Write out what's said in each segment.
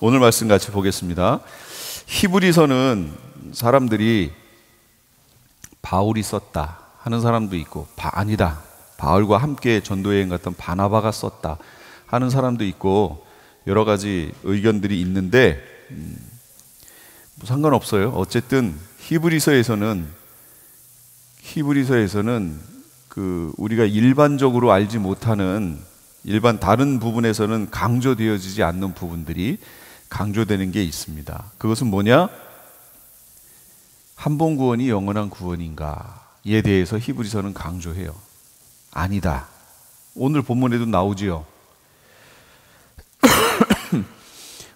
오늘 말씀 같이 보겠습니다. 히브리서는 사람들이 바울이 썼다 하는 사람도 있고, 아니다, 바울과 함께 전도여행 갔던 바나바가 썼다 하는 사람도 있고, 여러 가지 의견들이 있는데 뭐 상관없어요. 어쨌든 히브리서에서는 우리가 일반적으로 알지 못하는 다른 부분에서는 강조되어지지 않는 부분들이 강조되는 게 있습니다. 그것은 뭐냐? 한 번 구원이 영원한 구원인가에 대해서 히브리서는 강조해요. 아니다. 오늘 본문에도 나오지요.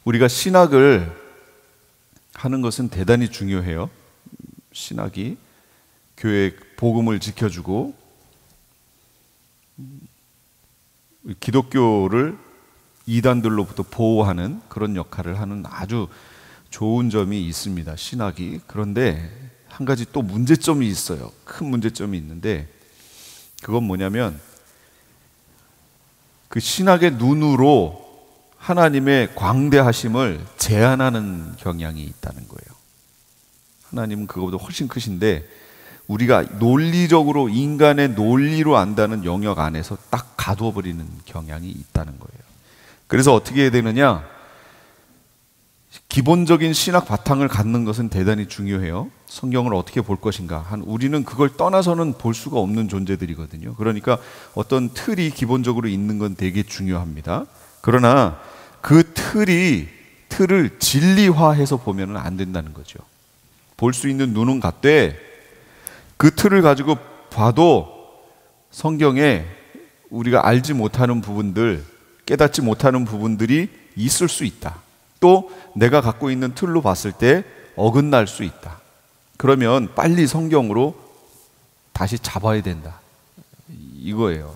우리가 신학을 하는 것은 대단히 중요해요. 신학이 교회 복음을 지켜주고 기독교를 이단들로부터 보호하는 그런 역할을 하는 아주 좋은 점이 있습니다, 신학이. 그런데 한 가지 또 문제점이 있어요. 큰 문제점이 있는데, 그건 뭐냐면 그 신학의 눈으로 하나님의 광대하심을 제한하는 경향이 있다는 거예요. 하나님은 그거보다 훨씬 크신데 우리가 논리적으로, 인간의 논리로 안다는 영역 안에서 딱 가두어버리는 경향이 있다는 거예요. 그래서 어떻게 해야 되느냐? 기본적인 신학 바탕을 갖는 것은 대단히 중요해요. 성경을 어떻게 볼 것인가, 우리는 그걸 떠나서는 볼 수가 없는 존재들이거든요. 그러니까 어떤 틀이 기본적으로 있는 건 되게 중요합니다. 그러나 그 틀을 진리화해서 보면 안 된다는 거죠. 볼 수 있는 눈은 갖되 그 틀을 가지고 봐도 성경에 우리가 알지 못하는 부분들, 깨닫지 못하는 부분들이 있을 수 있다. 또 내가 갖고 있는 틀로 봤을 때 어긋날 수 있다. 그러면 빨리 성경으로 다시 잡아야 된다, 이거예요.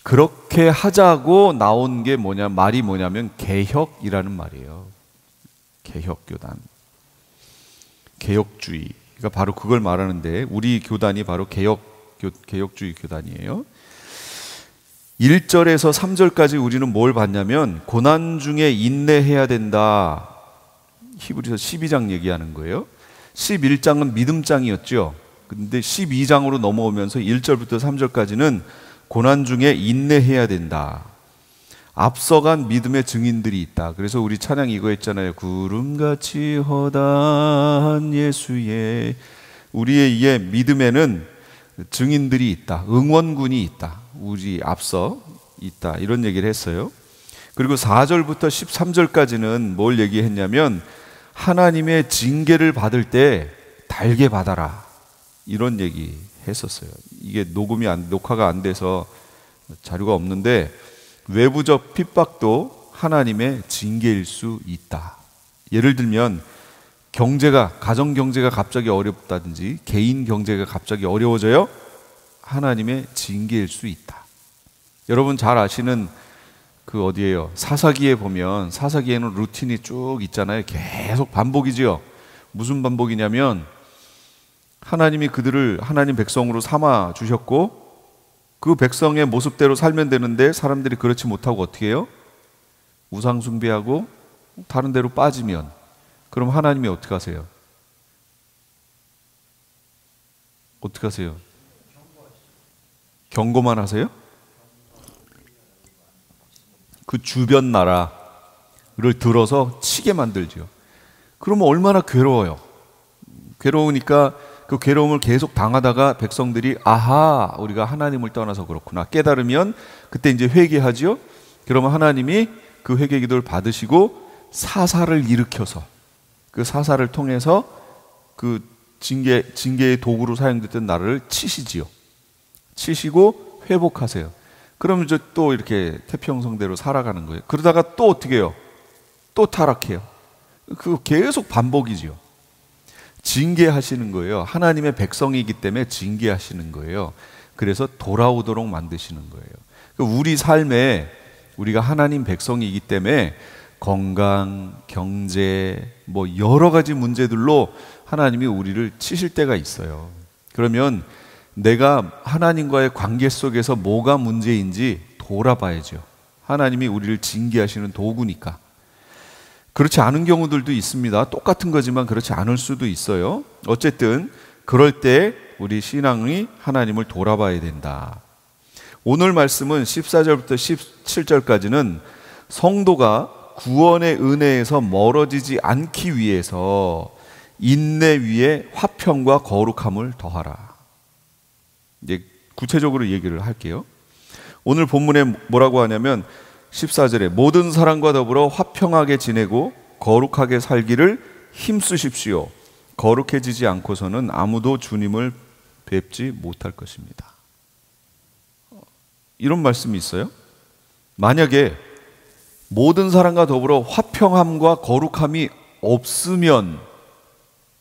그렇게 하자고 나온 게 말이 뭐냐면 개혁이라는 말이에요. 개혁교단, 개혁주의가 바로 그걸 말하는데, 우리 교단이 바로 개혁주의 교단이에요. 1절에서 3절까지 우리는 뭘 봤냐면 고난 중에 인내해야 된다. 히브리서 12장 얘기하는 거예요. 11장은 믿음장이었죠. 근데 12장으로 넘어오면서 1절부터 3절까지는 고난 중에 인내해야 된다. 앞서간 믿음의 증인들이 있다. 그래서 우리 찬양 이거 했잖아요. 구름같이 허다한 예수의, 우리의 이 믿음에는 증인들이 있다. 응원군이 있다. 우리 앞서 있다. 이런 얘기를 했어요. 그리고 4절부터 13절까지는 뭘 얘기했냐면 하나님의 징계를 받을 때 달게 받아라, 이런 얘기 했었어요. 이게 녹화가 안 돼서 자료가 없는데, 외부적 핍박도 하나님의 징계일 수 있다. 예를 들면 가정 경제가 갑자기 어렵다든지 개인 경제가 갑자기 어려워져요. 하나님의 징계일 수 있다. 여러분 잘 아시는 그 어디예요? 사사기에 보면, 사사기에는 루틴이 쭉 있잖아요. 계속 반복이지요. 무슨 반복이냐면 하나님이 그들을 하나님 백성으로 삼아 주셨고 그 백성의 모습대로 살면 되는데 사람들이 그렇지 못하고 어떻게 해요? 우상 숭배하고 다른 데로 빠지면, 그럼 하나님이 어떻게 하세요? 어떻게 하세요? 경고만 하세요? 그 주변 나라를 들어서 치게 만들죠. 그러면 얼마나 괴로워요. 괴로우니까 그 괴로움을 계속 당하다가 백성들이 아하, 우리가 하나님을 떠나서 그렇구나 깨달으면 그때 이제 회개하지요. 그러면 하나님이 그 회개 기도를 받으시고 사사를 일으켜서 그 사사를 통해서 그 징계의 도구로 사용됐던 나라를 치시지요. 치시고 회복하세요. 그러면 이제 또 이렇게 태평성대로 살아가는 거예요. 그러다가 또 어떻게 해요? 또 타락해요. 그 계속 반복이지요. 징계하시는 거예요. 하나님의 백성이기 때문에 징계하시는 거예요. 그래서 돌아오도록 만드시는 거예요. 우리 삶에 우리가 하나님 백성이기 때문에 건강, 경제, 뭐 여러 가지 문제들로 하나님이 우리를 치실 때가 있어요. 그러면 내가 하나님과의 관계 속에서 뭐가 문제인지 돌아봐야죠. 하나님이 우리를 징계하시는 도구니까. 그렇지 않은 경우들도 있습니다. 똑같은 거지만 그렇지 않을 수도 있어요. 어쨌든 그럴 때 우리 신앙이 하나님을 돌아봐야 된다. 오늘 말씀은 14절부터 17절까지는 성도가 구원의 은혜에서 멀어지지 않기 위해서 인내 위에 화평과 거룩함을 더하라. 이제 구체적으로 얘기를 할게요. 오늘 본문에 뭐라고 하냐면 14절에 모든 사람과 더불어 화평하게 지내고 거룩하게 살기를 힘쓰십시오. 거룩해지지 않고서는 아무도 주님을 뵙지 못할 것입니다. 이런 말씀이 있어요. 만약에 모든 사람과 더불어 화평함과 거룩함이 없으면,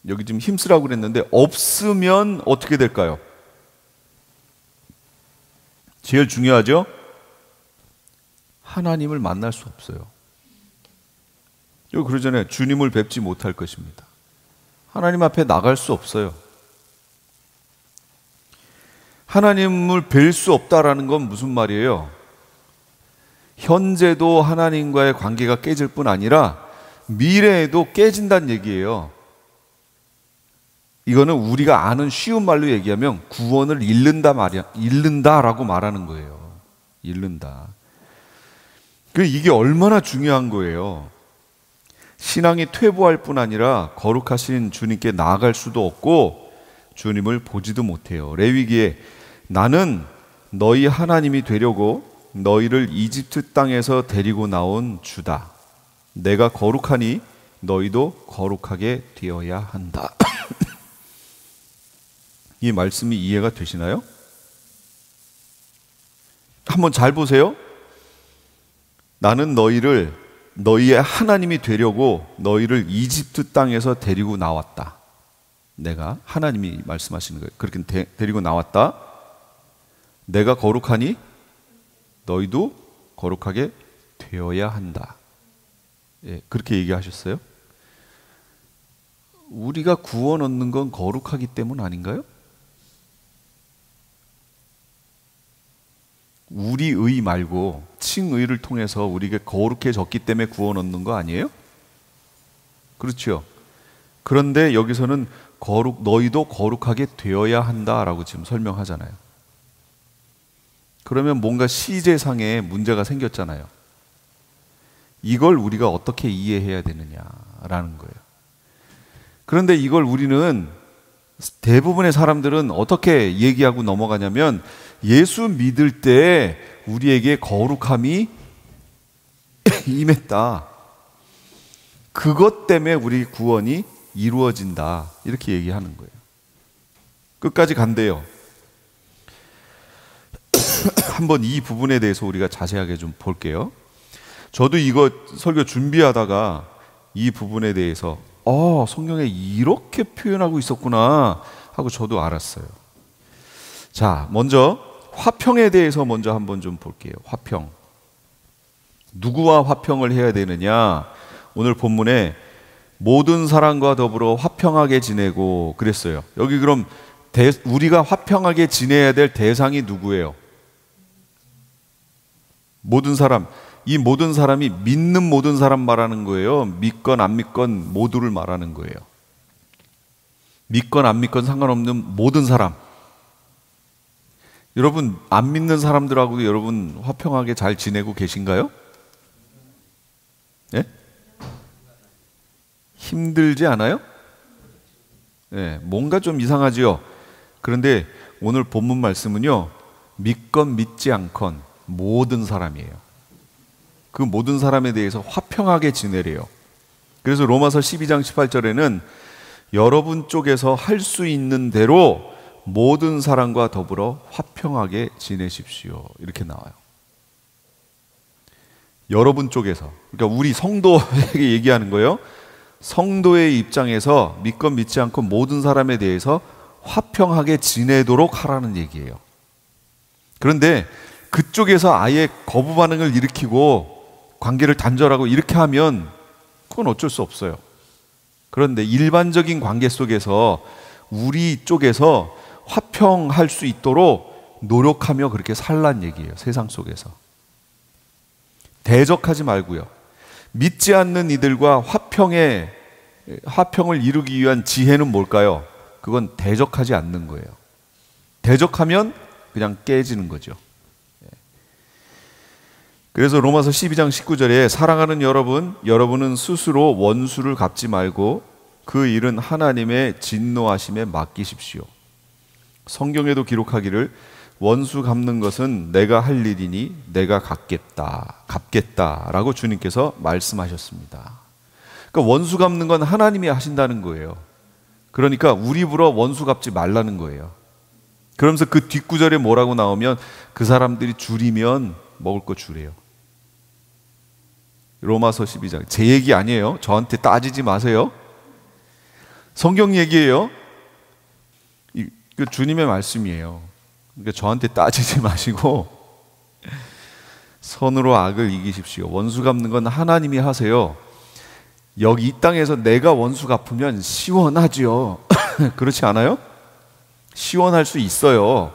여기 지금 힘쓰라고 그랬는데 없으면 어떻게 될까요? 제일 중요하죠? 하나님을 만날 수 없어요. 여기 그러잖아요. 주님을 뵙지 못할 것입니다. 하나님 앞에 나갈 수 없어요. 하나님을 뵐 수 없다라는 건 무슨 말이에요? 현재도 하나님과의 관계가 깨질 뿐 아니라 미래에도 깨진다는 얘기예요. 이거는 우리가 아는 쉬운 말로 얘기하면 구원을 잃는다라고 말하는 거예요. 잃는다. 이게 얼마나 중요한 거예요. 신앙이 퇴보할 뿐 아니라 거룩하신 주님께 나아갈 수도 없고 주님을 보지도 못해요. 레위기에 나는 너희 하나님이 되려고 너희를 이집트 땅에서 데리고 나온 주다. 내가 거룩하니 너희도 거룩하게 되어야 한다. 이 말씀이 이해가 되시나요? 한번 잘 보세요. 나는 너희의 하나님이 되려고 너희를 이집트 땅에서 데리고 나왔다. 내가 하나님이 말씀하시는 거예요. 그렇게 데리고 나왔다. 내가 거룩하니 너희도 거룩하게 되어야 한다. 예, 그렇게 얘기하셨어요. 우리가 구원 얻는 건 거룩하기 때문 아닌가요? 우리의 말고 칭의를 통해서 우리가 거룩해졌기 때문에 구원 얻는 거 아니에요? 그렇죠. 그런데 여기서는 너희도 거룩하게 되어야 한다라고 지금 설명하잖아요. 그러면 뭔가 시제상에 문제가 생겼잖아요. 이걸 우리가 어떻게 이해해야 되느냐라는 거예요. 그런데 이걸 우리는 대부분의 사람들은 어떻게 얘기하고 넘어가냐면 예수 믿을 때 우리에게 거룩함이 임했다. 그것 때문에 우리 구원이 이루어진다. 이렇게 얘기하는 거예요. 끝까지 간대요. 한번 이 부분에 대해서 우리가 자세하게 좀 볼게요. 저도 이거 설교 준비하다가 이 부분에 대해서 성경에 이렇게 표현하고 있었구나 하고 저도 알았어요. 자, 먼저 화평에 대해서 먼저 한번 좀 볼게요. 화평. 누구와 화평을 해야 되느냐? 오늘 본문에 모든 사람과 더불어 화평하게 지내고 그랬어요. 여기 그럼 우리가 화평하게 지내야 될 대상이 누구예요? 모든 사람. 이 모든 사람이 믿는 모든 사람 말하는 거예요? 믿건 안 믿건 모두를 말하는 거예요? 믿건 안 믿건 상관없는 모든 사람. 여러분, 안 믿는 사람들하고도 여러분 화평하게 잘 지내고 계신가요? 예? 힘들지 않아요? 예, 뭔가 좀 이상하지요? 그런데 오늘 본문 말씀은요, 믿건 믿지 않건 모든 사람이에요. 그 모든 사람에 대해서 화평하게 지내래요. 그래서 로마서 12장 18절에는 여러분 쪽에서 할 수 있는 대로 모든 사람과 더불어 화평하게 지내십시오. 이렇게 나와요. 여러분 쪽에서. 그러니까 우리 성도에게 얘기하는 거예요. 성도의 입장에서 믿건 믿지 않건 모든 사람에 대해서 화평하게 지내도록 하라는 얘기예요. 그런데 그쪽에서 아예 거부 반응을 일으키고 관계를 단절하고 이렇게 하면 그건 어쩔 수 없어요. 그런데 일반적인 관계 속에서 우리 쪽에서 화평할 수 있도록 노력하며 그렇게 살란 얘기예요. 세상 속에서. 대적하지 말고요. 믿지 않는 이들과 화평을 이루기 위한 지혜는 뭘까요? 그건 대적하지 않는 거예요. 대적하면 그냥 깨지는 거죠. 그래서 로마서 12장 19절에 사랑하는 여러분은 스스로 원수를 갚지 말고 그 일은 하나님의 진노하심에 맡기십시오. 성경에도 기록하기를 원수 갚는 것은 내가 할 일이니 내가 갚겠다라고 주님께서 말씀하셨습니다. 그러니까 원수 갚는 건 하나님이 하신다는 거예요. 그러니까 우리 불어 원수 갚지 말라는 거예요. 그러면서 그 뒷구절에 뭐라고 나오면 그 사람들이 줄이면 먹을 거 주래요. 로마서 12장. 제 얘기 아니에요. 저한테 따지지 마세요. 성경 얘기예요. 그 주님의 말씀이에요. 그러니까 저한테 따지지 마시고 선으로 악을 이기십시오. 원수 갚는 건 하나님이 하세요. 여기 이 땅에서 내가 원수 갚으면 시원하죠. 그렇지 않아요? 시원할 수 있어요.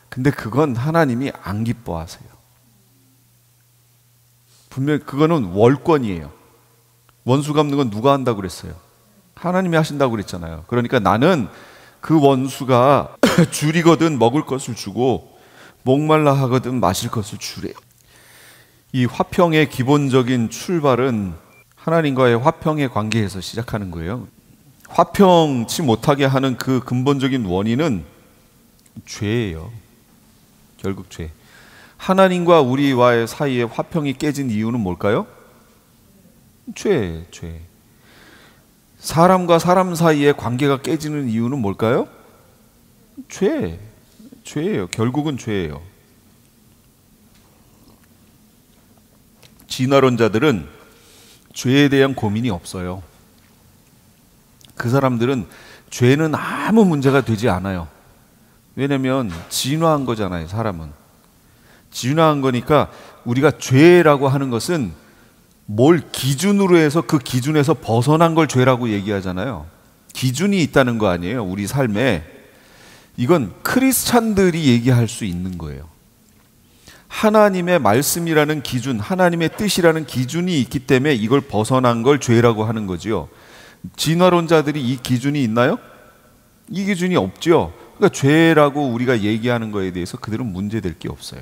근데 그건 하나님이 안 기뻐하세요. 분명히 그거는 월권이에요. 원수 갚는 건 누가 한다고 그랬어요? 하나님이 하신다고 그랬잖아요. 그러니까 나는 그 원수가 줄이거든 먹을 것을 주고 목말라 하거든 마실 것을 주래요. 이 화평의 기본적인 출발은 하나님과의 화평의 관계에서 시작하는 거예요. 화평치 못하게 하는 그 근본적인 원인은 죄예요. 결국 죄. 하나님과 우리와의 사이에 화평이 깨진 이유는 뭘까요? 죄. 사람과 사람 사이의 관계가 깨지는 이유는 뭘까요? 죄예요. 결국은 죄예요. 진화론자들은 죄에 대한 고민이 없어요. 그 사람들은 죄는 아무 문제가 되지 않아요. 왜냐하면 진화한 거잖아요. 사람은 진화한 거니까 우리가 죄라고 하는 것은 뭘 기준으로 해서 그 기준에서 벗어난 걸 죄라고 얘기하잖아요. 기준이 있다는 거 아니에요. 우리 삶에. 이건 크리스찬들이 얘기할 수 있는 거예요. 하나님의 말씀이라는 기준, 하나님의 뜻이라는 기준이 있기 때문에 이걸 벗어난 걸 죄라고 하는 거지요. 진화론자들이 이 기준이 있나요? 이 기준이 없죠. 그러니까 죄라고 우리가 얘기하는 거에 대해서 그들은 문제될 게 없어요.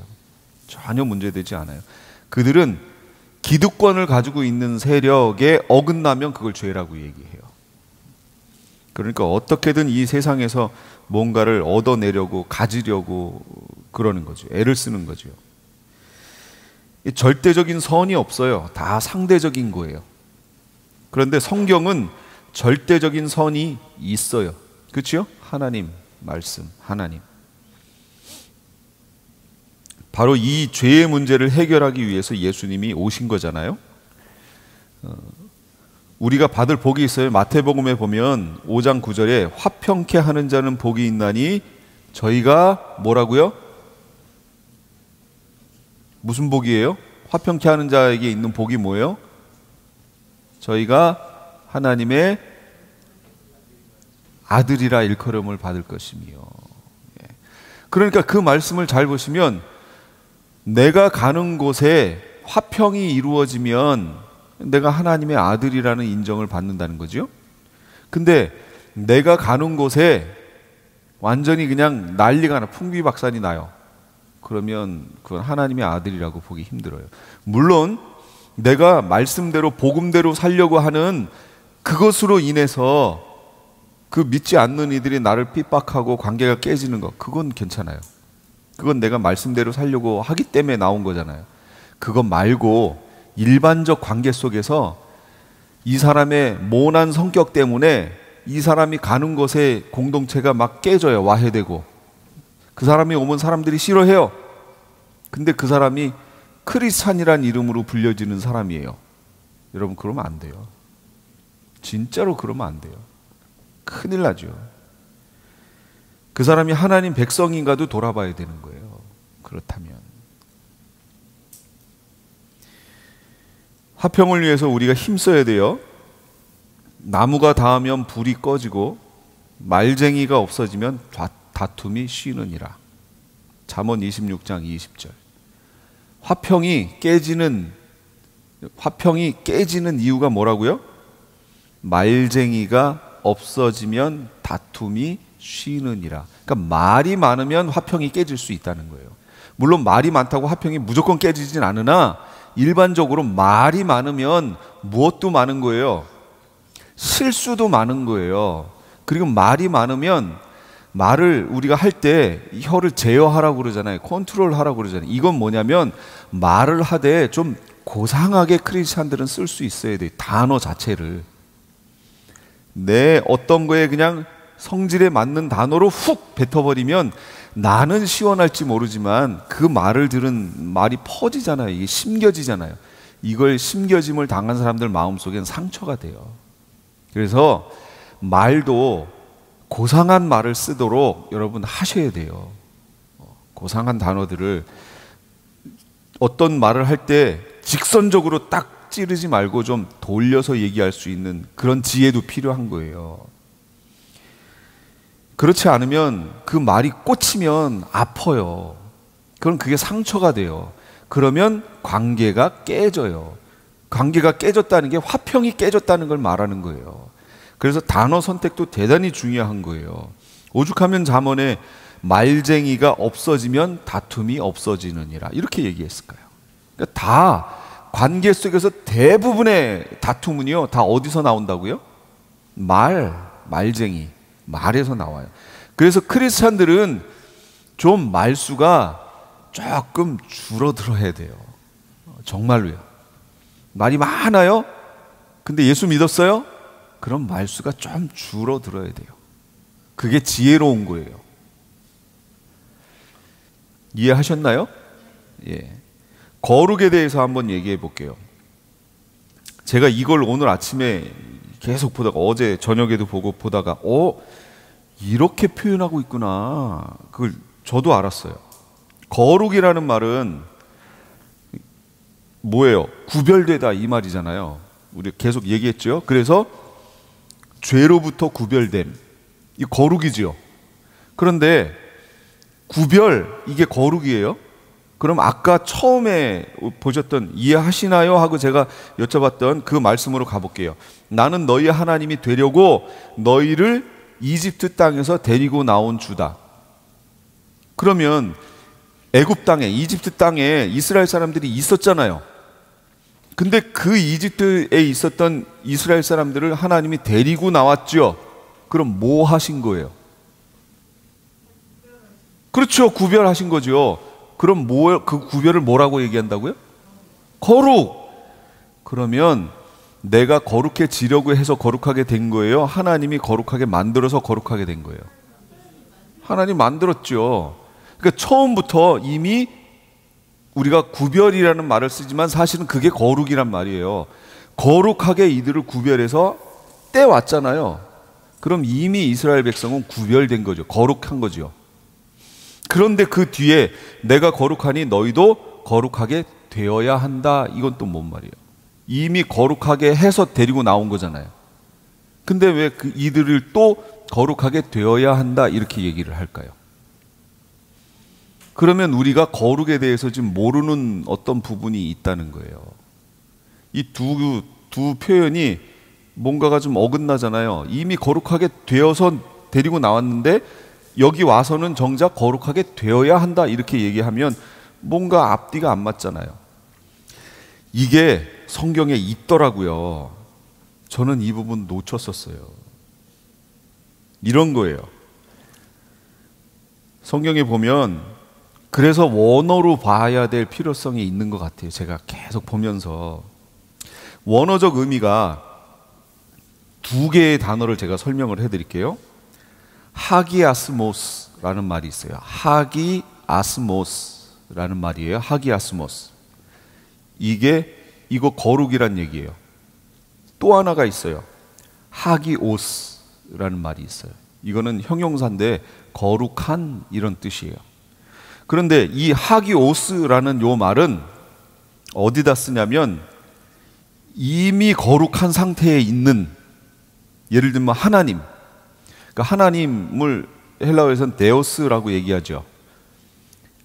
전혀 문제되지 않아요. 그들은 기득권을 가지고 있는 세력에 어긋나면 그걸 죄라고 얘기해요. 그러니까 어떻게든 이 세상에서 뭔가를 얻어내려고 가지려고 그러는 거죠. 애를 쓰는 거죠. 절대적인 선이 없어요. 다 상대적인 거예요. 그런데 성경은 절대적인 선이 있어요. 그렇죠? 하나님 말씀, 하나님. 바로 이 죄의 문제를 해결하기 위해서 예수님이 오신 거잖아요. 우리가 받을 복이 있어요. 마태복음에 보면 5장 9절에 화평케 하는 자는 복이 있나니 저희가 뭐라고요? 무슨 복이에요? 화평케 하는 자에게 있는 복이 뭐예요? 저희가 하나님의 아들이라 일컬음을 받을 것이며. 그러니까 그 말씀을 잘 보시면 내가 가는 곳에 화평이 이루어지면 내가 하나님의 아들이라는 인정을 받는다는 거죠. 근데 내가 가는 곳에 완전히 그냥 난리가 나, 풍비박산이 나요. 그러면 그건 하나님의 아들이라고 보기 힘들어요. 물론 내가 말씀대로 복음대로 살려고 하는 그것으로 인해서 그 믿지 않는 이들이 나를 핍박하고 관계가 깨지는 것, 그건 괜찮아요. 그건 내가 말씀대로 살려고 하기 때문에 나온 거잖아요. 그거 말고 일반적 관계 속에서 이 사람의 모난 성격 때문에 이 사람이 가는 곳에 공동체가 막 깨져요. 와해되고. 그 사람이 오면 사람들이 싫어해요. 근데 그 사람이 크리스찬이란 이름으로 불려지는 사람이에요. 여러분, 그러면 안 돼요. 진짜로 그러면 안 돼요. 큰일 나죠. 그 사람이 하나님 백성인가도 돌아봐야 되는 거예요. 그렇다면 화평을 위해서 우리가 힘써야 돼요. 나무가 닿으면 불이 꺼지고 말쟁이가 없어지면 다툼이 쉬느니라. 잠언 26장 20절. 화평이 깨지는 화평이 깨지는 이유가 뭐라고요? 말쟁이가 없어지면 다툼이 쉬느니라. 그러니까 말이 많으면 화평이 깨질 수 있다는 거예요. 물론 말이 많다고 화평이 무조건 깨지진 않으나 일반적으로 말이 많으면 무엇도 많은 거예요? 실수도 많은 거예요. 그리고 말이 많으면 말을 우리가 할 때 혀를 제어하라고 그러잖아요. 컨트롤하라고 그러잖아요. 이건 뭐냐면 말을 하되 좀 고상하게 크리스찬들은 쓸 수 있어야 돼요. 단어 자체를. 내 어떤 거에 그냥 성질에 맞는 단어로 훅 뱉어버리면 나는 시원할지 모르지만 그 말을 들은 말이 퍼지잖아요. 이게 심겨지잖아요. 이걸 심겨짐을 당한 사람들 마음속엔 상처가 돼요. 그래서 말도 고상한 말을 쓰도록 여러분 하셔야 돼요. 고상한 단어들을 어떤 말을 할 때 직선적으로 딱 찌르지 말고 좀 돌려서 얘기할 수 있는 그런 지혜도 필요한 거예요. 그렇지 않으면 그 말이 꽂히면 아파요. 그럼 그게 상처가 돼요. 그러면 관계가 깨져요. 관계가 깨졌다는 게 화평이 깨졌다는 걸 말하는 거예요. 그래서 단어 선택도 대단히 중요한 거예요. 오죽하면 잠언에 말쟁이가 없어지면 다툼이 없어지느니라 이렇게 얘기했을까요? 그러니까 다 관계 속에서 대부분의 다툼은요 다 어디서 나온다고요? 말쟁이 말에서 나와요. 그래서 크리스찬들은 좀 말수가 조금 줄어들어야 돼요. 정말로요. 말이 많아요? 근데 예수 믿었어요? 그럼 말수가 좀 줄어들어야 돼요. 그게 지혜로운 거예요. 이해하셨나요? 예. 거룩에 대해서 한번 얘기해 볼게요. 제가 이걸 오늘 아침에 계속 보다가 어제 저녁에도 보다가 이렇게 표현하고 있구나. 그걸 저도 알았어요. 거룩이라는 말은 뭐예요? 구별되다 이 말이잖아요. 우리 계속 얘기했죠. 그래서 죄로부터 구별됨. 이 거룩이지요. 그런데 구별 이게 거룩이에요? 그럼 아까 처음에 보셨던 이해하시나요? 하고 제가 여쭤봤던 그 말씀으로 가볼게요. 나는 너희 하나님이 되려고 너희를 이집트 땅에서 데리고 나온 주다. 그러면 애굽 땅에 이집트 땅에 이스라엘 사람들이 있었잖아요. 근데 그 이집트에 있었던 이스라엘 사람들을 하나님이 데리고 나왔죠. 그럼 뭐 하신 거예요? 그렇죠. 구별하신 거죠. 그럼 그 구별을 뭐라고 얘기한다고요? 거룩. 그러면 내가 거룩해지려고 해서 거룩하게 된 거예요? 하나님이 거룩하게 만들어서 거룩하게 된 거예요? 하나님 만들었죠. 그러니까 처음부터 이미 우리가 구별이라는 말을 쓰지만 사실은 그게 거룩이란 말이에요. 거룩하게 이들을 구별해서 떼왔잖아요. 그럼 이미 이스라엘 백성은 구별된 거죠. 거룩한 거죠. 그런데 그 뒤에 내가 거룩하니 너희도 거룩하게 되어야 한다. 이건 또 뭔 말이에요? 이미 거룩하게 해서 데리고 나온 거잖아요. 근데 왜 그 이들을 또 거룩하게 되어야 한다 이렇게 얘기를 할까요? 그러면 우리가 거룩에 대해서 지금 모르는 어떤 부분이 있다는 거예요. 이 두 표현이 뭔가가 좀 어긋나잖아요. 이미 거룩하게 되어서 데리고 나왔는데 여기 와서는 정작 거룩하게 되어야 한다 이렇게 얘기하면 뭔가 앞뒤가 안 맞잖아요. 이게 성경에 있더라고요. 저는 이 부분 놓쳤었어요. 이런 거예요. 성경에 보면 그래서 원어로 봐야 될 필요성이 있는 것 같아요. 제가 계속 보면서 원어적 의미가 두 개의 단어를 제가 설명을 해드릴게요. 하기아스모스라는 말이 있어요. 하기아스모스라는 말이에요. 하기아스모스. 이거 거룩이란 얘기예요. 또 하나가 있어요. 하기오스라는 말이 있어요. 이거는 형용사인데 거룩한 이런 뜻이에요. 그런데 이 하기오스라는 요 말은 어디다 쓰냐면 이미 거룩한 상태에 있는, 예를 들면 하나님, 그러니까 하나님을 헬라어에서는 데오스라고 얘기하죠.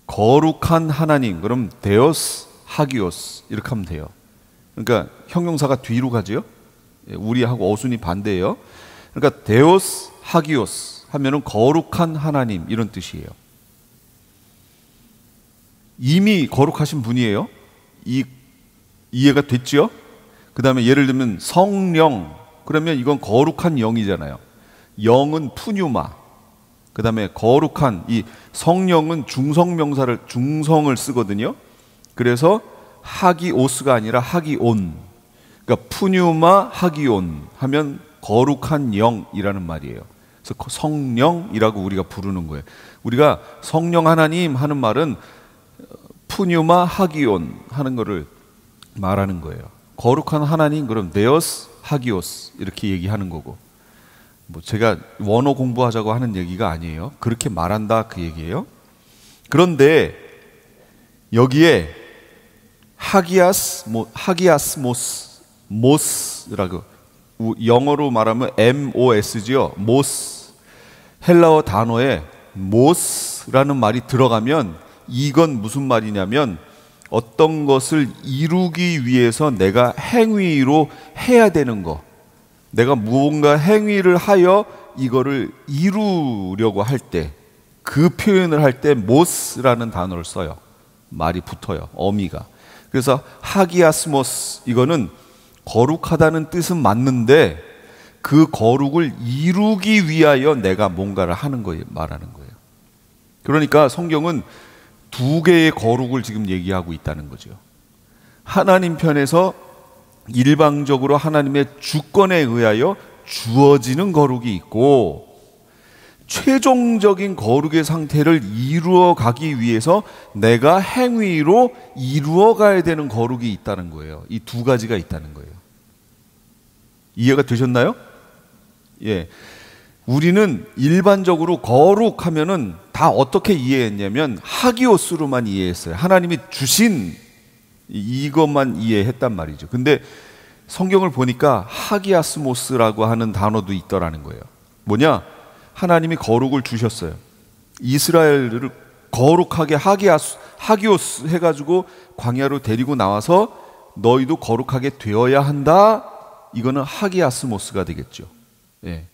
거룩한 하나님, 그럼 데오스 하기오스 이렇게 하면 돼요. 그러니까 형용사가 뒤로 가지요. 우리하고 어순이 반대예요. 그러니까 데오스 하기오스 하면은 거룩한 하나님 이런 뜻이에요. 이미 거룩하신 분이에요. 이해가 됐죠? 그 다음에 예를 들면 성령, 그러면 이건 거룩한 영이잖아요. 영은 푸뉴마. 그 다음에 거룩한 이 성령은 중성명사를 중성을 쓰거든요. 그래서 하기오스가 아니라 하기온. 그러니까 푸뉴마 하기온 하면 거룩한 영이라는 말이에요. 그래서 성령이라고 우리가 부르는 거예요. 우리가 성령 하나님 하는 말은 푸뉴마 하기온 하는 거를 말하는 거예요. 거룩한 하나님 그럼 네오스 하기오스 이렇게 얘기하는 거고, 뭐 제가 원어 공부하자고 하는 얘기가 아니에요. 그렇게 말한다 그 얘기예요. 그런데 여기에 모스라고 영어로 말하면 MOS죠. 모스. 헬라어 단어에 모스라는 말이 들어가면 이건 무슨 말이냐면 어떤 것을 이루기 위해서 내가 행위로 해야 되는 거, 내가 무언가 행위를 하여 이거를 이루려고 할 때 그 표현을 할 때 모스라는 단어를 써요. 말이 붙어요. 어미가. 그래서 하기아스모스 이거는 거룩하다는 뜻은 맞는데 그 거룩을 이루기 위하여 내가 뭔가를 하는 거예요. 말하는 거예요. 그러니까 성경은 두 개의 거룩을 지금 얘기하고 있다는 거죠. 하나님 편에서 일방적으로 하나님의 주권에 의하여 주어지는 거룩이 있고, 최종적인 거룩의 상태를 이루어 가기 위해서 내가 행위로 이루어 가야 되는 거룩이 있다는 거예요. 이 두 가지가 있다는 거예요. 이해가 되셨나요? 예. 우리는 일반적으로 거룩하면은 다 어떻게 이해했냐면 하기오스로만 이해했어요. 하나님이 주신 이것만 이해했단 말이죠. 근데 성경을 보니까 하기아스모스라고 하는 단어도 있더라는 거예요. 뭐냐? 하나님이 거룩을 주셨어요. 이스라엘을 거룩하게 하기오스 해가지고 광야로 데리고 나와서 너희도 거룩하게 되어야 한다. 이거는 하기아스모스가 되겠죠. 예.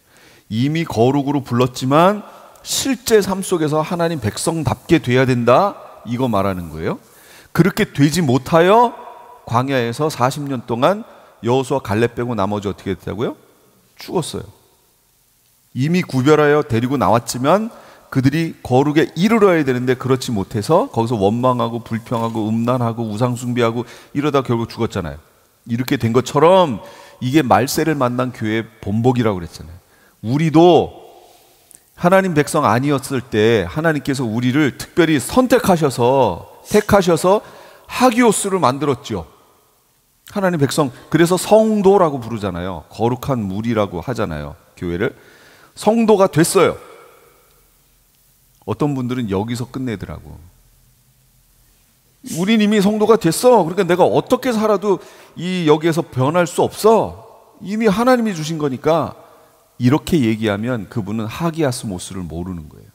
이미 거룩으로 불렀지만 실제 삶 속에서 하나님 백성답게 돼야 된다. 이거 말하는 거예요. 그렇게 되지 못하여 광야에서 40년 동안 여호수아 갈렙 빼고 나머지 어떻게 됐다고요? 죽었어요. 이미 구별하여 데리고 나왔지만 그들이 거룩에 이르러야 되는데 그렇지 못해서 거기서 원망하고 불평하고 음란하고 우상숭배하고 이러다 결국 죽었잖아요. 이렇게 된 것처럼 이게 말세를 만난 교회의 본복이라고 그랬잖아요. 우리도 하나님 백성 아니었을 때 하나님께서 우리를 특별히 택하셔서 하기오스를 만들었죠. 하나님 백성, 그래서 성도라고 부르잖아요. 거룩한 무리라고 하잖아요. 교회를. 성도가 됐어요. 어떤 분들은 여기서 끝내더라고. 우린 이미 성도가 됐어. 그러니까 내가 어떻게 살아도 여기에서 변할 수 없어. 이미 하나님이 주신 거니까. 이렇게 얘기하면 그분은 하기아스모스를 모르는 거예요.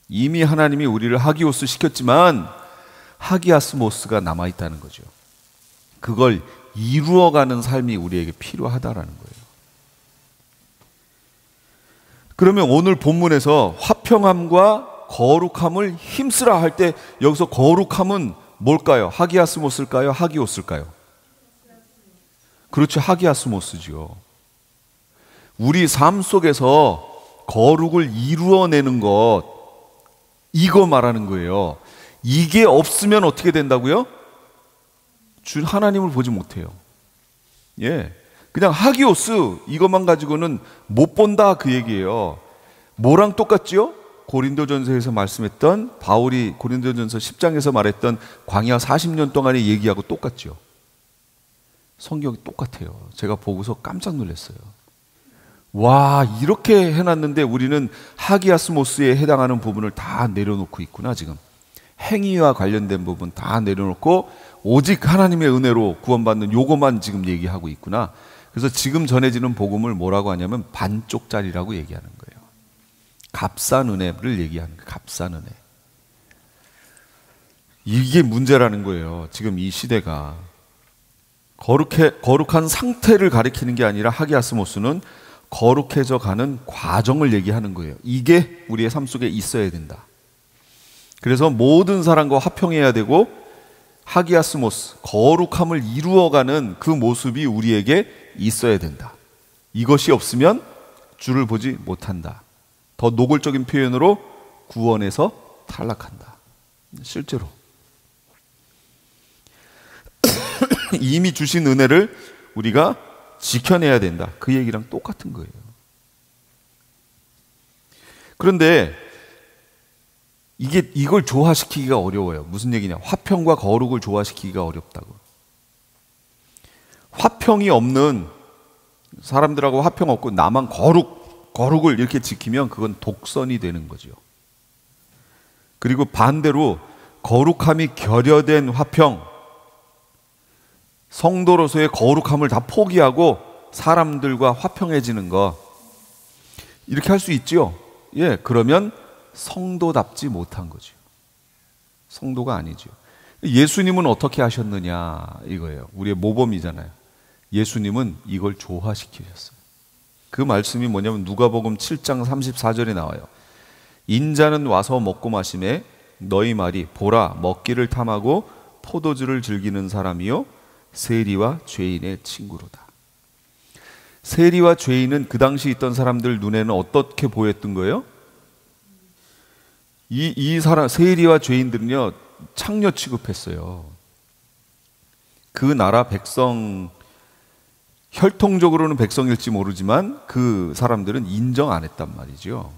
이미 하나님이 우리를 하기오스 시켰지만 하기아스모스가 남아있다는 거죠. 그걸 이루어가는 삶이 우리에게 필요하다라는 거예요. 그러면 오늘 본문에서 화평함과 거룩함을 힘쓰라 할 때 여기서 거룩함은 뭘까요? 하기아스모스일까요? 하기오스일까요? 그렇죠. 하기아스모스죠. 우리 삶 속에서 거룩을 이루어내는 것, 이거 말하는 거예요. 이게 없으면 어떻게 된다고요? 주 하나님을 보지 못해요. 예, 그냥 하기오스 이것만 가지고는 못 본다 그 얘기예요. 뭐랑 똑같지요? 고린도전서에서 말씀했던 바울이 고린도전서 10장에서 말했던 광야 40년 동안의 얘기하고 똑같죠. 성경이 똑같아요. 제가 보고서 깜짝 놀랐어요. 와, 이렇게 해놨는데 우리는 하기아스모스에 해당하는 부분을 다 내려놓고 있구나. 지금 행위와 관련된 부분 다 내려놓고 오직 하나님의 은혜로 구원받는 요거만 지금 얘기하고 있구나. 그래서 지금 전해지는 복음을 뭐라고 하냐면 반쪽짜리라고 얘기하는 거예요. 값싼 은혜를 얘기하는 거예요. 값싼 은혜. 이게 문제라는 거예요. 지금 이 시대가 거룩한 상태를 가리키는 게 아니라 하기아스모스는 거룩해져 가는 과정을 얘기하는 거예요. 이게 우리의 삶 속에 있어야 된다. 그래서 모든 사람과 화평해야 되고 하기아스모스, 거룩함을 이루어가는 그 모습이 우리에게 있어야 된다. 이것이 없으면 주를 보지 못한다. 더 노골적인 표현으로 구원에서 탈락한다. 실제로 이미 주신 은혜를 우리가 지켜내야 된다. 그 얘기랑 똑같은 거예요. 그런데 이걸 조화시키기가 어려워요. 무슨 얘기냐? 화평과 거룩을 조화시키기가 어렵다고. 화평이 없는 사람들하고 화평 없고 나만 거룩을 이렇게 지키면 그건 독선이 되는 거죠. 그리고 반대로 거룩함이 결여된 화평, 성도로서의 거룩함을 다 포기하고 사람들과 화평해지는 거, 이렇게 할 수 있죠. 예, 그러면 성도답지 못한 거죠. 성도가 아니죠. 예수님은 어떻게 하셨느냐 이거예요. 우리의 모범이잖아요. 예수님은 이걸 조화시키셨어요. 그 말씀이 뭐냐면 누가복음 7장 34절에 나와요. 인자는 와서 먹고 마시매 너희 말이 보라 먹기를 탐하고 포도주를 즐기는 사람이요 세리와 죄인의 친구로다. 세리와 죄인은 그 당시 있던 사람들 눈에는 어떻게 보였던 거예요? 이 사람 세리와 죄인들은요 창녀 취급했어요. 그 나라 백성, 혈통적으로는 백성일지 모르지만 그 사람들은 인정 안 했단 말이죠.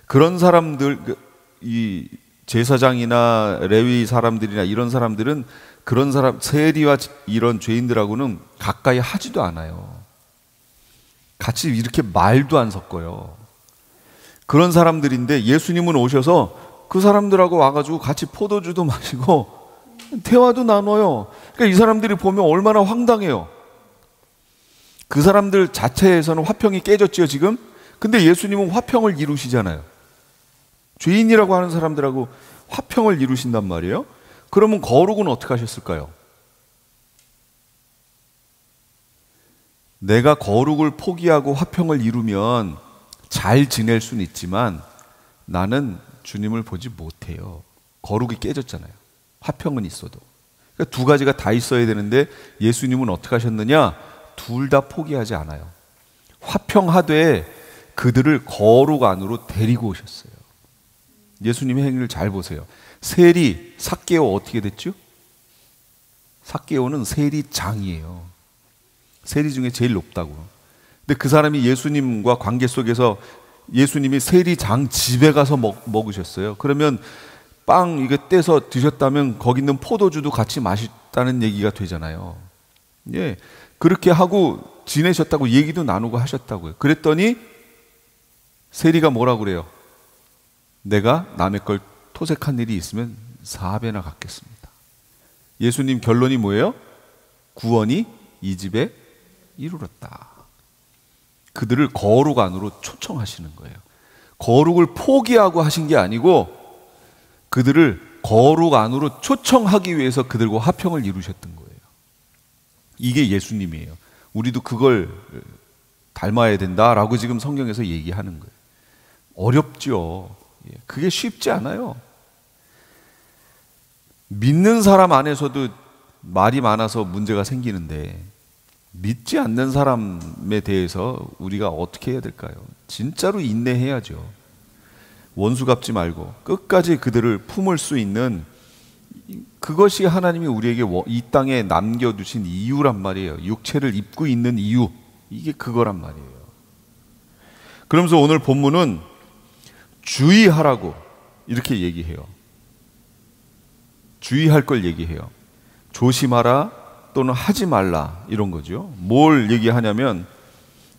그런 사람들, 이 제사장이나 레위 사람들이나 이런 사람들은 그런 사람, 세리와 이런 죄인들하고는 가까이 하지도 않아요. 같이 이렇게 말도 안 섞어요. 그런 사람들인데 예수님은 오셔서 그 사람들하고 와가지고 같이 포도주도 마시고 대화도 나눠요. 그러니까 이 사람들이 보면 얼마나 황당해요. 그 사람들 자체에서는 화평이 깨졌지요 지금. 근데 예수님은 화평을 이루시잖아요. 죄인이라고 하는 사람들하고 화평을 이루신단 말이에요. 그러면 거룩은 어떻게 하셨을까요? 내가 거룩을 포기하고 화평을 이루면 잘 지낼 수는 있지만 나는 주님을 보지 못해요. 거룩이 깨졌잖아요. 화평은 있어도. 그러니까 두 가지가 다 있어야 되는데 예수님은 어떻게 하셨느냐? 둘 다 포기하지 않아요. 화평하되 그들을 거룩 안으로 데리고 오셨어요. 예수님의 행위를 잘 보세요. 세리, 삭개오 어떻게 됐죠? 삭개오는 세리장이에요. 세리 중에 제일 높다고. 근데 그 사람이 예수님과 관계 속에서 예수님이 세리장 집에 가서 먹으셨어요. 그러면 빵 이게 떼서 드셨다면 거기 있는 포도주도 같이 마셨다는 얘기가 되잖아요. 예, 그렇게 하고 지내셨다고 얘기도 나누고 하셨다고요. 그랬더니 세리가 뭐라고 그래요? 내가 남의 걸 토색한 일이 있으면 4배나 갚겠습니다. 예수님 결론이 뭐예요? 구원이 이 집에 이르렀다. 그들을 거룩 안으로 초청하시는 거예요. 거룩을 포기하고 하신 게 아니고 그들을 거룩 안으로 초청하기 위해서 그들과 화평을 이루셨던 거예요. 이게 예수님이에요. 우리도 그걸 닮아야 된다라고 지금 성경에서 얘기하는 거예요. 어렵죠. 그게 쉽지 않아요. 믿는 사람 안에서도 말이 많아서 문제가 생기는데 믿지 않는 사람에 대해서 우리가 어떻게 해야 될까요? 진짜로 인내해야죠. 원수 갚지 말고 끝까지 그들을 품을 수 있는, 그것이 하나님이 우리에게 이 땅에 남겨두신 이유란 말이에요. 육체를 입고 있는 이유, 이게 그거란 말이에요. 그러면서 오늘 본문은 주의하라고 이렇게 얘기해요. 주의할 걸 얘기해요. 조심하라 또는 하지 말라 이런 거죠. 뭘 얘기하냐면,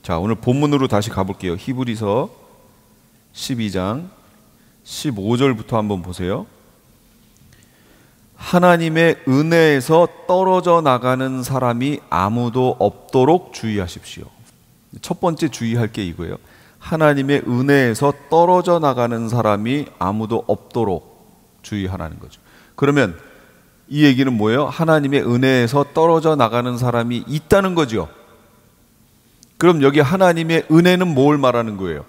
자 오늘 본문으로 다시 가볼게요. 히브리서 12장 15절부터 한번 보세요. 하나님의 은혜에서 떨어져 나가는 사람이 아무도 없도록 주의하십시오. 첫 번째 주의할 게 이거예요. 하나님의 은혜에서 떨어져 나가는 사람이 아무도 없도록 주의하라는 거죠. 그러면 이 얘기는 뭐예요? 하나님의 은혜에서 떨어져 나가는 사람이 있다는 거죠. 그럼 여기 하나님의 은혜는 뭘 말하는 거예요?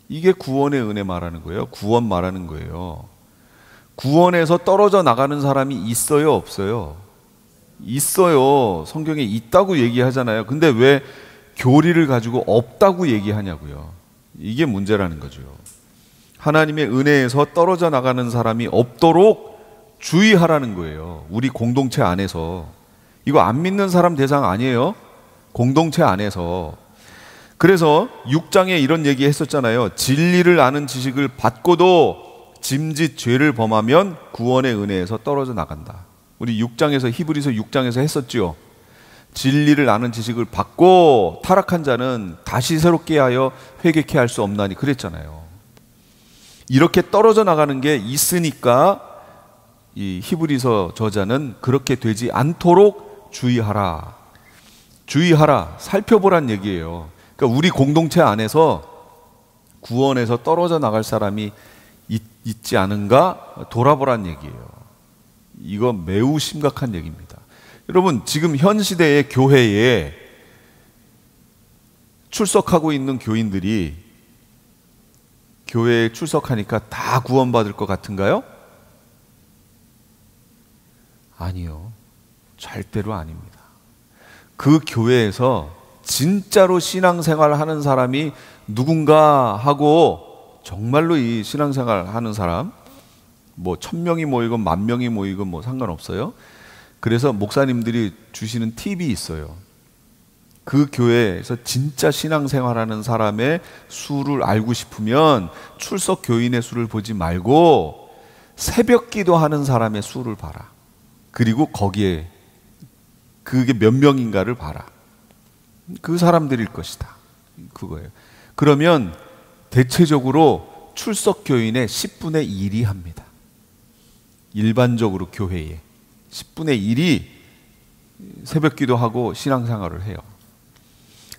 이게 구원의 은혜 말하는 거예요. 구원 말하는 거예요. 구원에서 떨어져 나가는 사람이 있어요, 없어요? 있어요. 성경에 있다고 얘기하잖아요. 근데 왜 교리를 가지고 없다고 얘기하냐고요. 이게 문제라는 거죠. 하나님의 은혜에서 떨어져 나가는 사람이 없도록 주의하라는 거예요. 우리 공동체 안에서. 이거 안 믿는 사람 대상 아니에요. 공동체 안에서. 그래서 6장에 이런 얘기 했었잖아요. 진리를 아는 지식을 받고도 짐짓 죄를 범하면 구원의 은혜에서 떨어져 나간다. 우리 6장에서 히브리서 6장에서 했었죠. 진리를 아는 지식을 받고 타락한 자는 다시 새롭게 하여 회개케 할 수 없나니 그랬잖아요. 이렇게 떨어져 나가는 게 있으니까 이 히브리서 저자는 그렇게 되지 않도록 주의하라. 주의하라. 살펴보란 얘기예요. 그러니까 우리 공동체 안에서 구원에서 떨어져 나갈 사람이 있지 않은가 돌아보란 얘기예요. 이거 매우 심각한 얘기입니다. 여러분, 지금 현 시대의 교회에 출석하고 있는 교인들이 교회에 출석하니까 다 구원받을 것 같은가요? 아니요. 절대로 아닙니다. 그 교회에서 진짜로 신앙생활 하는 사람이 누군가 하고 정말로 이 신앙생활 하는 사람 뭐 1000명이 모이건 10,000명이 모이건 뭐 상관없어요. 그래서 목사님들이 주시는 팁이 있어요. 그 교회에서 진짜 신앙생활하는 사람의 수를 알고 싶으면 출석 교인의 수를 보지 말고 새벽 기도하는 사람의 수를 봐라. 그리고 거기에 그게 몇 명인가를 봐라. 그 사람들일 것이다. 그거예요. 그러면 대체적으로 출석 교인의 10분의 1이 합니다. 일반적으로 교회에 10분의 1이 새벽 기도하고 신앙생활을 해요.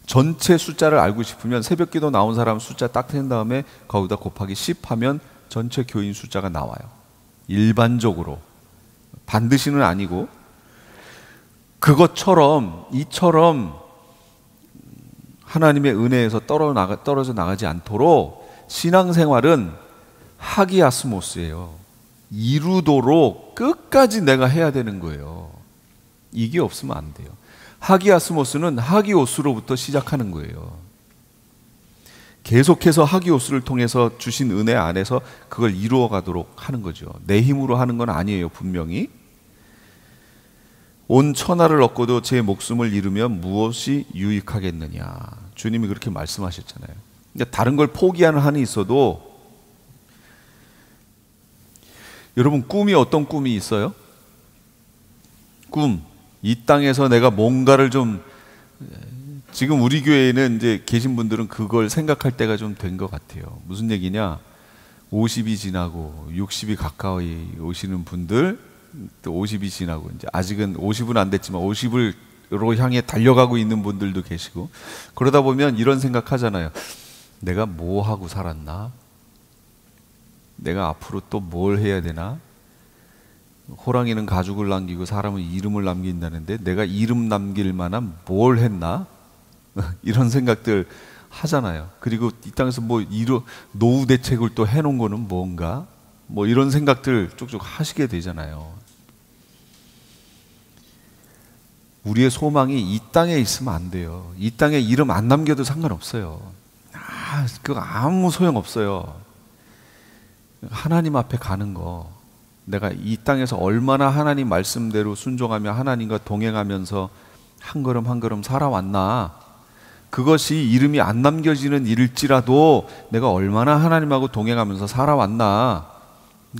전체 숫자를 알고 싶으면 새벽 기도 나온 사람 숫자 딱 센 다음에 거기다 곱하기 10 하면 전체 교인 숫자가 나와요. 일반적으로. 반드시는 아니고. 이처럼 하나님의 은혜에서 떨어져 나가지 않도록 신앙생활은 하기아스모스예요. 이루도록 끝까지 내가 해야 되는 거예요. 이게 없으면 안 돼요. 하기아스모스는 하기오스로부터 시작하는 거예요. 계속해서 하기오스를 통해서 주신 은혜 안에서 그걸 이루어 가도록 하는 거죠. 내 힘으로 하는 건 아니에요. 분명히. 온 천하를 얻고도 제 목숨을 잃으면 무엇이 유익하겠느냐. 주님이 그렇게 말씀하셨잖아요. 그러니까 다른 걸 포기하는 한이 있어도 여러분, 꿈이 어떤 꿈이 있어요? 꿈. 이 땅에서 내가 뭔가를 좀, 지금 우리 교회에는 이제 계신 분들은 그걸 생각할 때가 좀 된 것 같아요. 무슨 얘기냐? 50이 지나고 60이 가까이 오시는 분들, 또 50이 지나고, 이제 아직은 50은 안 됐지만 50으로 향해 달려가고 있는 분들도 계시고, 그러다 보면 이런 생각 하잖아요. 내가 뭐 하고 살았나? 내가 앞으로 또 뭘 해야 되나? 호랑이는 가죽을 남기고 사람은 이름을 남긴다는데 내가 이름 남길 만한 뭘 했나? 이런 생각들 하잖아요. 그리고 이 땅에서 노후 대책을 또 해놓은 거는 뭔가? 뭐 이런 생각들 쭉쭉 하시게 되잖아요. 우리의 소망이 이 땅에 있으면 안 돼요. 이 땅에 이름 안 남겨도 상관없어요. 그거 아무 소용없어요. 하나님 앞에 가는 거, 내가 이 땅에서 얼마나 하나님 말씀대로 순종하며 하나님과 동행하면서 한 걸음 한 걸음 살아왔나, 그것이 이름이 안 남겨지는 일일지라도 내가 얼마나 하나님하고 동행하면서 살아왔나,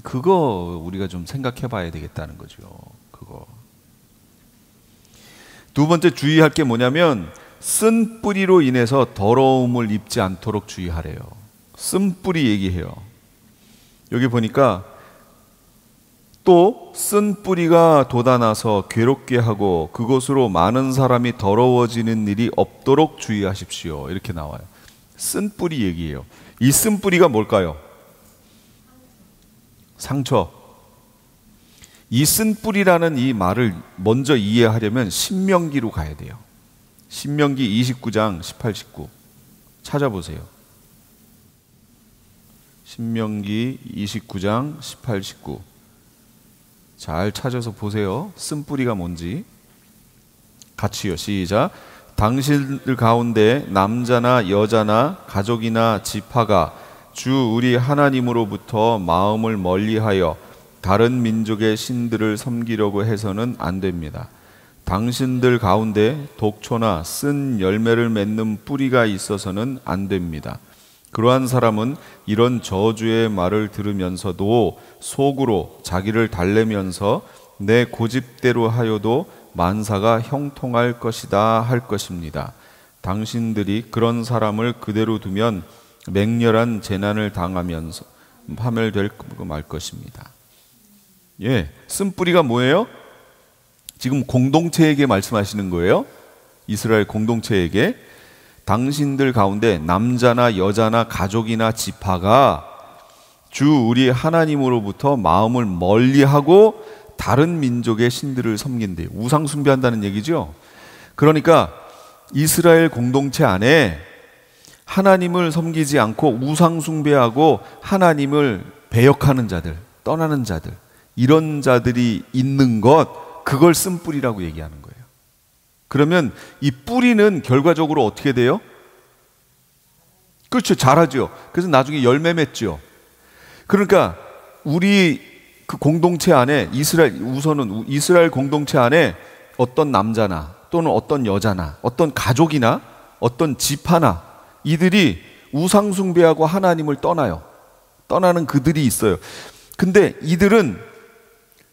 그거 우리가 좀 생각해 봐야 되겠다는 거죠. 그거. 두 번째 주의할 게 뭐냐면, 쓴 뿌리로 인해서 더러움을 입지 않도록 주의하래요. 쓴 뿌리 얘기해요. 여기 보니까 또 쓴 뿌리가 돋아나서 괴롭게 하고 그것으로 많은 사람이 더러워지는 일이 없도록 주의하십시오. 이렇게 나와요. 쓴 뿌리 얘기예요. 이 쓴 뿌리가 뭘까요? 상처. 이 쓴뿌리라는 이 말을 먼저 이해하려면 신명기로 가야 돼요. 신명기 29장 18, 19 찾아보세요. 신명기 29장 18, 19 잘 찾아서 보세요. 쓴뿌리가 뭔지. 같이요. 시작. 당신들 가운데 남자나 여자나 가족이나 지파가 주 우리 하나님으로부터 마음을 멀리하여 다른 민족의 신들을 섬기려고 해서는 안 됩니다. 당신들 가운데 독초나 쓴 열매를 맺는 뿌리가 있어서는 안 됩니다. 그러한 사람은 이런 저주의 말을 들으면서도 속으로 자기를 달래면서 내 고집대로 하여도 만사가 형통할 것이다 할 것입니다. 당신들이 그런 사람을 그대로 두면 맹렬한 재난을 당하면서 파멸될 말 것입니다. 예, 쓴뿌리가 뭐예요? 지금 공동체에게 말씀하시는 거예요. 이스라엘 공동체에게. 당신들 가운데 남자나 여자나 가족이나 지파가 주 우리 하나님으로부터 마음을 멀리하고 다른 민족의 신들을 섬긴대요. 우상 숭배한다는 얘기죠. 그러니까 이스라엘 공동체 안에 하나님을 섬기지 않고 우상 숭배하고 하나님을 배역하는 자들, 떠나는 자들, 이런 자들이 있는 것, 그걸 쓴뿌리라고 얘기하는 거예요. 그러면 이 뿌리는 결과적으로 어떻게 돼요? 그렇죠. 자라죠. 그래서 나중에 열매 맺죠. 그러니까 우리 그 공동체 안에 우선은 이스라엘 공동체 안에 어떤 남자나 또는 어떤 여자나 어떤 가족이나 어떤 지파나 이들이 우상 숭배하고 하나님을 떠나요. 떠나는 그들이 있어요. 근데 이들은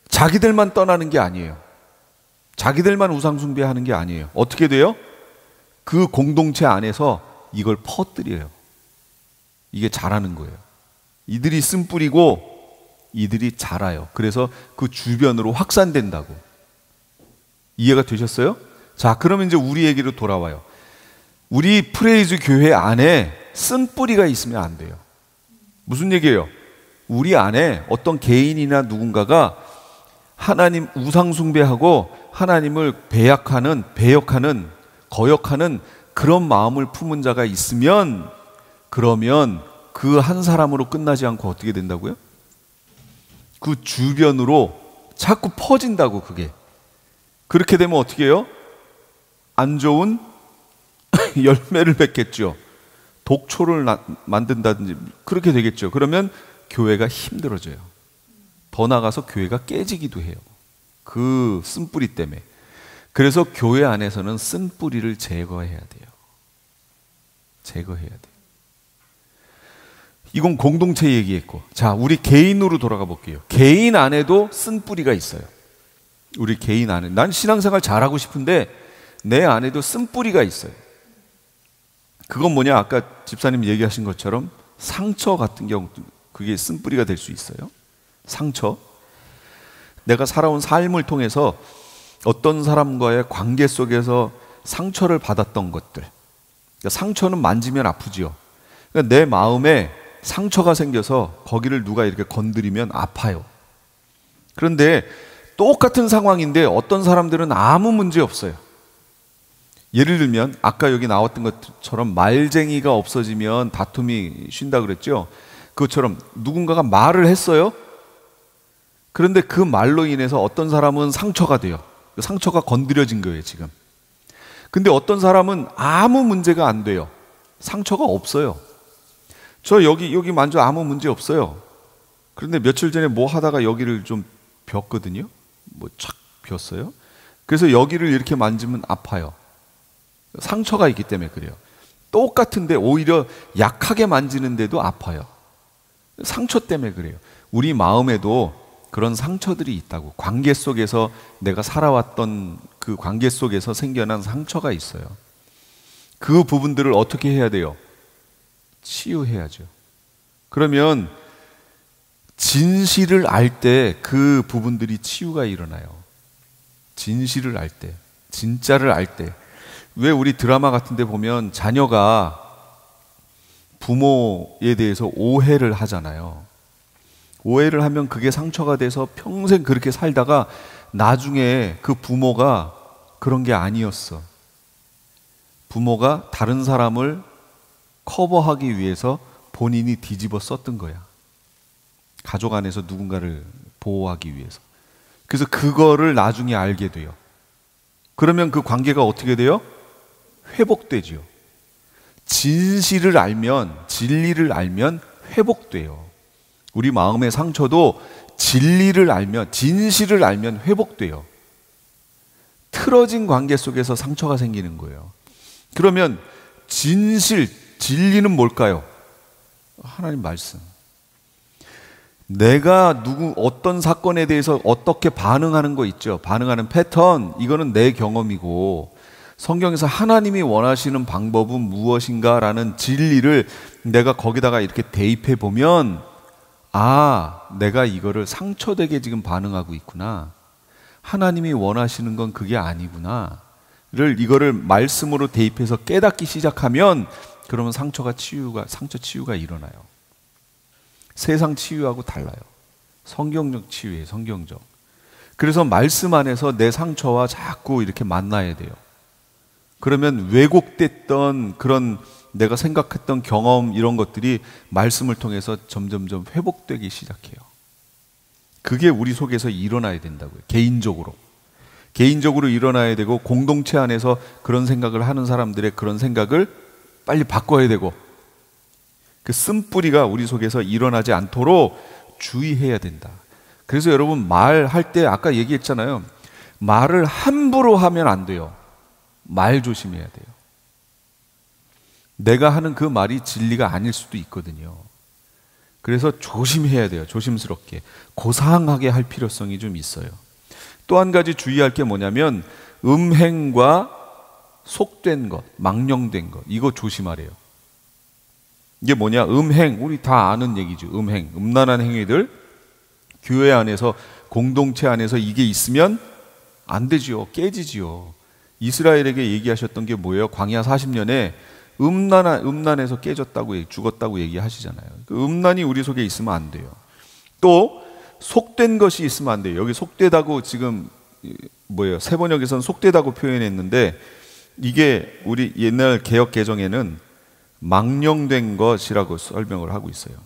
자기들만 떠나는 게 아니에요. 자기들만 우상 숭배하는 게 아니에요. 어떻게 돼요? 그 공동체 안에서 이걸 퍼뜨려요. 이게 자라는 거예요. 이들이 쓴뿌리고 이들이 자라요. 그래서 그 주변으로 확산된다고. 이해가 되셨어요? 자, 그러면 이제 우리 얘기로 돌아와요. 우리 프레이즈 교회 안에 쓴뿌리가 있으면 안 돼요. 무슨 얘기예요? 우리 안에 어떤 개인이나 누군가가 하나님 우상 숭배하고 하나님을 배역하는 거역하는 그런 마음을 품은 자가 있으면, 그러면 그 한 사람으로 끝나지 않고 어떻게 된다고요? 그 주변으로 자꾸 퍼진다고. 그게 그렇게 되면 어떻게 해요? 안 좋은 열매를 맺겠죠. 독초를 만든다든지 그렇게 되겠죠. 그러면 교회가 힘들어져요. 더 나아가서 교회가 깨지기도 해요. 그 쓴뿌리 때문에. 그래서 교회 안에서는 쓴뿌리를 제거해야 돼요. 제거해야 돼요. 이건 공동체 얘기했고, 자, 우리 개인으로 돌아가 볼게요. 개인 안에도 쓴뿌리가 있어요. 우리 개인 안에. 난 신앙생활 잘하고 싶은데 내 안에도 쓴뿌리가 있어요. 그건 뭐냐? 아까 집사님 얘기하신 것처럼 상처 같은 경우, 그게 쓴뿌리가 될 수 있어요. 상처. 내가 살아온 삶을 통해서 어떤 사람과의 관계 속에서 상처를 받았던 것들. 그러니까 상처는 만지면 아프지요. 그러니까 내 마음에 상처가 생겨서 거기를 누가 이렇게 건드리면 아파요. 그런데 똑같은 상황인데 어떤 사람들은 아무 문제 없어요. 예를 들면 아까 여기 나왔던 것처럼 말쟁이가 없어지면 다툼이 쉰다 그랬죠. 그것처럼 누군가가 말을 했어요. 그런데 그 말로 인해서 어떤 사람은 상처가 돼요. 상처가 건드려진 거예요, 지금. 근데 어떤 사람은 아무 문제가 안 돼요. 상처가 없어요. 저 여기 만져 아무 문제 없어요. 그런데 며칠 전에 뭐 하다가 여기를 좀 벽거든요. 뭐 착 벽어요. 그래서 여기를 이렇게 만지면 아파요. 상처가 있기 때문에 그래요. 똑같은데 오히려 약하게 만지는데도 아파요. 상처 때문에 그래요. 우리 마음에도 그런 상처들이 있다고. 관계 속에서 내가 살아왔던 그 관계 속에서 생겨난 상처가 있어요. 그 부분들을 어떻게 해야 돼요? 치유해야죠. 그러면 진실을 알 때 그 부분들이 치유가 일어나요. 진실을 알 때, 진짜를 알 때. 왜 우리 드라마 같은 데 보면 자녀가 부모에 대해서 오해를 하잖아요. 오해를 하면 그게 상처가 돼서 평생 그렇게 살다가 나중에 그 부모가 그런 게 아니었어. 부모가 다른 사람을 커버하기 위해서 본인이 뒤집어 썼던 거야. 가족 안에서 누군가를 보호하기 위해서. 그래서 그거를 나중에 알게 돼요. 그러면 그 관계가 어떻게 돼요? 회복되지요. 진실을 알면, 진리를 알면 회복돼요. 우리 마음의 상처도 진리를 알면, 진실을 알면 회복돼요. 틀어진 관계 속에서 상처가 생기는 거예요. 그러면 진실, 진리는 뭘까요? 하나님 말씀. 내가 어떤 사건에 대해서 어떻게 반응하는 거 있죠? 반응하는 패턴, 이거는 내 경험이고, 성경에서 하나님이 원하시는 방법은 무엇인가라는 진리를 내가 거기다가 이렇게 대입해 보면, 아, 내가 이거를 상처되게 지금 반응하고 있구나. 하나님이 원하시는 건 그게 아니구나. 이거를 말씀으로 대입해서 깨닫기 시작하면, 그러면 상처 치유가 일어나요. 세상 치유하고 달라요. 성경적 치유예요, 성경적. 그래서 말씀 안에서 내 상처와 자꾸 이렇게 만나야 돼요. 그러면 왜곡됐던 그런 내가 생각했던 경험 이런 것들이 말씀을 통해서 점점점 회복되기 시작해요. 그게 우리 속에서 일어나야 된다고요. 개인적으로 일어나야 되고, 공동체 안에서 그런 생각을 하는 사람들의 그런 생각을 빨리 바꿔야 되고, 그 쓴뿌리가 우리 속에서 일어나지 않도록 주의해야 된다. 그래서 여러분, 말할 때 아까 얘기했잖아요. 말을 함부로 하면 안 돼요. 말 조심해야 돼요. 내가 하는 그 말이 진리가 아닐 수도 있거든요. 그래서 조심해야 돼요. 조심스럽게. 고상하게 할 필요성이 좀 있어요. 또 한 가지 주의할 게 뭐냐면, 음행과 속된 것, 망령된 것, 이거 조심하래요. 이게 뭐냐? 음행, 우리 다 아는 얘기죠. 음행, 음란한 행위들. 교회 안에서, 공동체 안에서 이게 있으면 안 되지요. 깨지지요. 이스라엘에게 얘기하셨던 게 뭐예요? 광야 40년에 음란에서 깨졌다고, 죽었다고 얘기하시잖아요. 그 음란이 우리 속에 있으면 안 돼요. 또 속된 것이 있으면 안 돼요. 여기 속되다고 지금 세번역에서는 속되다고 표현했는데, 이게 우리 옛날 개역 개정에는 망령된 것이라고 설명을 하고 있어요.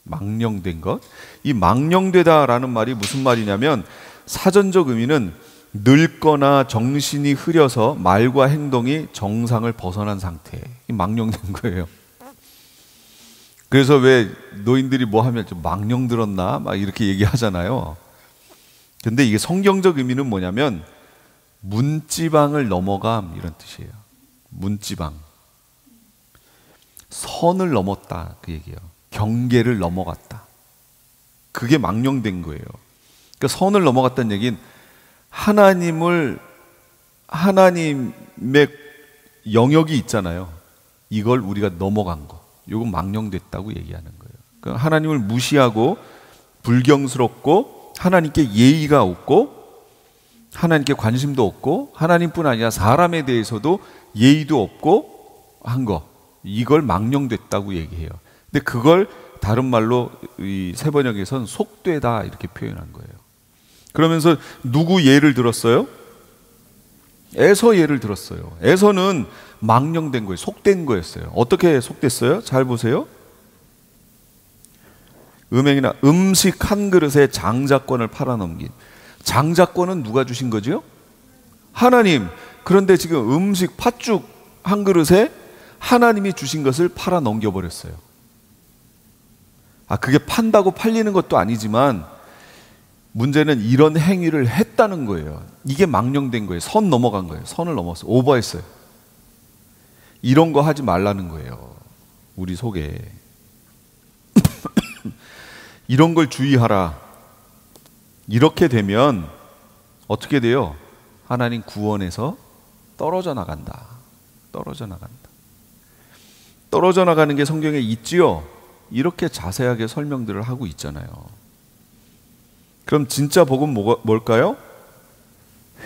망령된 것. 이 망령되다라는 말이 무슨 말이냐면, 사전적 의미는 늙거나 정신이 흐려서 말과 행동이 정상을 벗어난 상태. 이 망령된 거예요. 그래서 왜 노인들이 뭐 하면 좀 망령 들었나? 막 이렇게 얘기하잖아요. 근데 이게 성경적 의미는 뭐냐면, 문지방을 넘어감, 이런 뜻이에요. 문지방. 선을 넘었다, 그 얘기예요. 경계를 넘어갔다. 그게 망령된 거예요. 그러니까 선을 넘어갔다는 얘기는 하나님의 영역이 있잖아요. 이걸 우리가 넘어간 거. 이건 망령됐다고 얘기하는 거예요. 그러니까 하나님을 무시하고 불경스럽고 하나님께 예의가 없고 하나님께 관심도 없고 하나님뿐 아니라 사람에 대해서도 예의도 없고 한 거. 이걸 망령됐다고 얘기해요. 근데 그걸 다른 말로 이 세번역에서는 속되다 이렇게 표현한 거예요. 그러면서 누구 예를 들었어요? 에서 예를 들었어요. 에서는 망령된 거예요. 속된 거였어요. 어떻게 속됐어요? 잘 보세요. 음행이나 음식 한 그릇에 장자권을 팔아넘긴. 장자권은 누가 주신 거죠? 하나님. 그런데 지금 음식 팥죽 한 그릇에 하나님이 주신 것을 팔아 넘겨버렸어요. 그게 판다고 팔리는 것도 아니지만 문제는 이런 행위를 했다는 거예요. 이게 망령된 거예요. 선 넘어간 거예요. 선을 넘었어요. 오버했어요. 이런 거 하지 말라는 거예요. 우리 속에. 이런 걸 주의하라. 이렇게 되면 어떻게 돼요? 하나님 구원에서 떨어져 나간다. 떨어져 나간다. 떨어져 나가는 게 성경에 있지요? 이렇게 자세하게 설명들을 하고 있잖아요. 그럼 진짜 복은 뭘까요?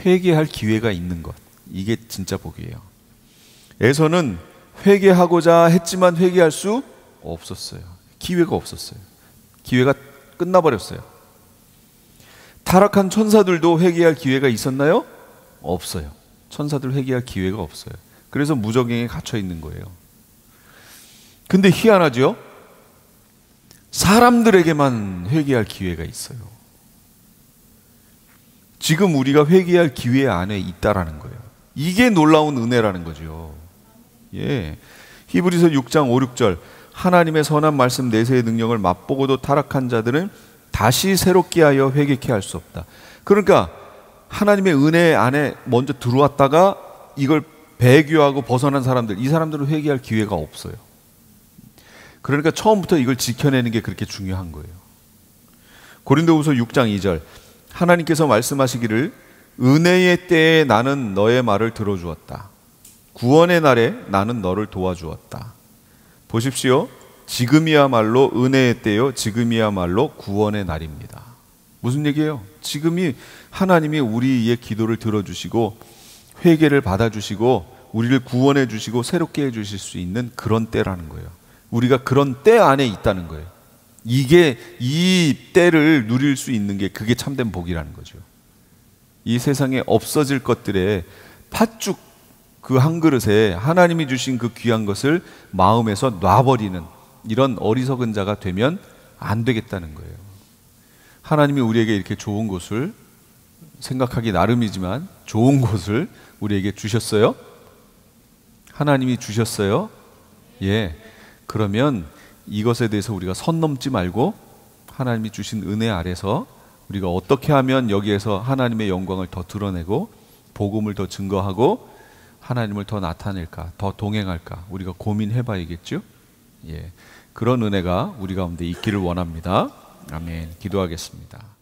회개할 기회가 있는 것. 이게 진짜 복이에요. 에서는 회개하고자 했지만 회개할 수 없었어요. 기회가 없었어요. 기회가 끝나버렸어요. 타락한 천사들도 회개할 기회가 있었나요? 없어요. 천사들 회개할 기회가 없어요. 그래서 무저갱에 갇혀 있는 거예요. 근데 희한하죠? 사람들에게만 회개할 기회가 있어요. 지금 우리가 회개할 기회 안에 있다라는 거예요. 이게 놀라운 은혜라는 거죠. 예. 히브리서 6장 5, 6절 하나님의 선한 말씀 내세의 능력을 맛보고도 타락한 자들은 다시 새롭게 하여 회개케 할 수 없다. 그러니까 하나님의 은혜 안에 먼저 들어왔다가 이걸 배교하고 벗어난 사람들, 이 사람들은 회개할 기회가 없어요. 그러니까 처음부터 이걸 지켜내는 게 그렇게 중요한 거예요. 고린도후서 6장 2절 하나님께서 말씀하시기를 은혜의 때에 나는 너의 말을 들어주었다. 구원의 날에 나는 너를 도와주었다. 보십시오. 지금이야말로 은혜의 때요. 지금이야말로 구원의 날입니다. 무슨 얘기예요? 지금이 하나님이 우리의 기도를 들어주시고 회개를 받아주시고 우리를 구원해 주시고 새롭게 해주실 수 있는 그런 때라는 거예요. 우리가 그런 때 안에 있다는 거예요. 이게 이 때를 누릴 수 있는 게 그게 참된 복이라는 거죠. 이 세상에 없어질 것들에 팥죽 그 한 그릇에 하나님이 주신 그 귀한 것을 마음에서 놔버리는 이런 어리석은 자가 되면 안 되겠다는 거예요. 하나님이 우리에게 이렇게 좋은 곳을 생각하기 나름이지만 좋은 곳을 우리에게 주셨어요? 하나님이 주셨어요? 예. 그러면 이것에 대해서 우리가 선 넘지 말고 하나님이 주신 은혜 아래서 우리가 어떻게 하면 여기에서 하나님의 영광을 더 드러내고 복음을 더 증거하고 하나님을 더 나타낼까, 더 동행할까 우리가 고민해 봐야겠죠? 예. 그런 은혜가 우리 가운데 있기를 원합니다. 아멘. 기도하겠습니다.